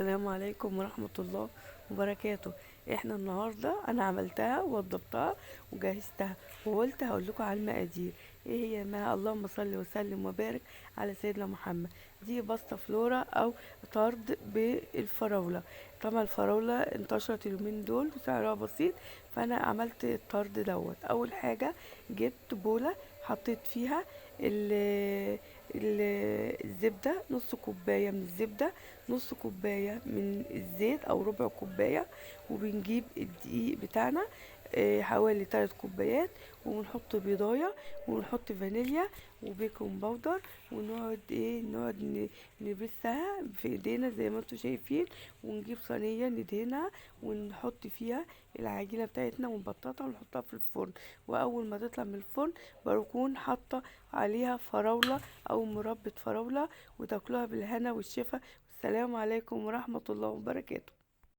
السلام عليكم ورحمة الله وبركاته. احنا النهاردة انا عملتها ووضبتها وجهزتها وقلت هقول لكم على المقادير. ايه هي؟ ما اللهم صل وسلم وبارك على سيدنا محمد. دي باستا فلورا او طرد بالفراولة. طبعا الفراولة انتشرت اليومين دول وسعرها بسيط، فانا عملت الطرد دوت. اول حاجة جبت بولة، حطيت فيها الزبدة، نص كوباية من الزبدة، نص كوباية من الزيت او ربع كوباية، وبنجيب الدقيق بتاعنا حوالي 3 كوبايات، ونحط بيضاية ونحط فانيليا وبيكنج باودر، ونقعد نبسها في ايدينا زي ما انتوا شايفين، ونجيب صينية ندهنها ونحط فيها العجينة بتاعتنا ونبططها ونحطها في الفرن. واول ما تطلع من الفرن بكون حاطة عليها فراولة او مربى فراولة، وتاكلوها بالهنا والشفا. السلام عليكم ورحمة الله وبركاته.